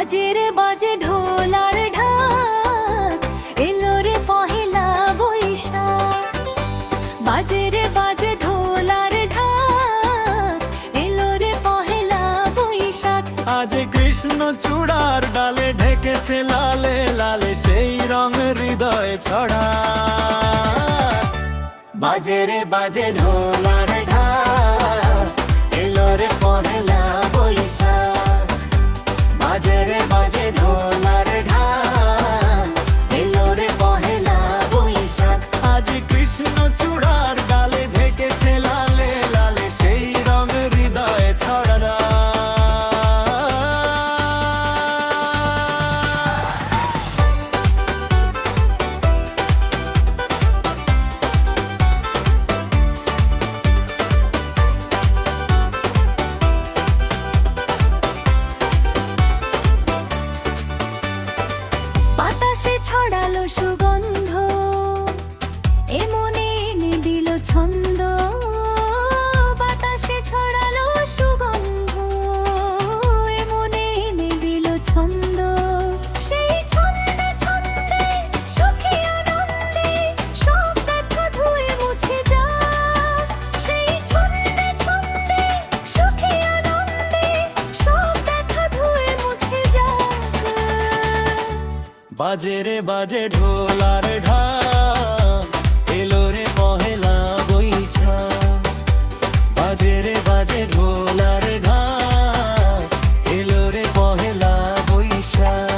বাজে রে বাজে ঢোল আর ঢাক, এলো রে পহেলা বৈশাখ। বাজে রে বাজে ঢোল আর ঢাক, এলো রে পহেলা বৈশাখ। আজ কৃষ্ণ চূড়ার ডালে ঢেকেছে লালে লালে সেই রং হৃদয়ে ছড়া। বাজে রে বাজে ঢোল আর ঢাক, এলো রে পহেলা বৈশাখ। বাজে রে বাজে ঢোল আর ঢাক, এলো রে পহেলা বৈশাখ। আজ কৃষ্ণ চূড়ার ডালে ঢেকেছে লালে লালে সেই রং হৃদয়ে ছড়া। বাতাসে ছড়ালো সুগন্ধ, এ মনে এনে দিল ছন্দ। বাতাসে ছড়ালো সুগন্ধ, এ মনে এনে দিল ছন্দ। সেই ছন্দে ছন্দে সুখী আনন্দে সব ব্যথা ধুয়ে মুছে যাক। সেই ছন্দে ছন্দে সুখী আনন্দে সব ব্যথা ধুয়ে মুছে যাক। বাজে রে বাজে ঢোল আর ঢাক, এলো রে পহেলা বৈশাখ। বাজে রে বাজে ঢোল আর ঢাক, এলো রে পহেলা বৈশাখ।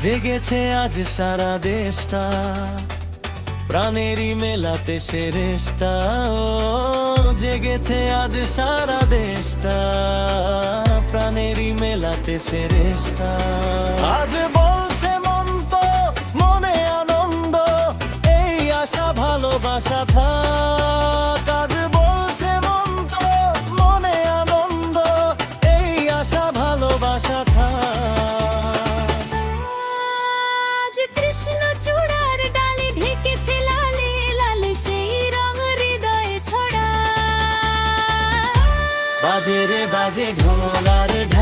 জেগেছে আজ সারা দেশটা, প্রাণেরই মেলাতে সেরেশটা। জেগেছে আজ সারা দেশটা, প্রাণেরই মেলাতে সেরেশটা। আজ বলছে মন তো মনে আনন্দ, এই আশা ভালোবাসা থাক। আজ বলছে মন তো মনে আনন্দ, এই আশা ভালোবাসা থাক। আজ কৃষ্ণ চূড়ার ডালে ঢেকেছে লালে লালে সেই রং হৃদয়ে ছড়া। বাজে রে বাজে ঢোল আর ঢাক,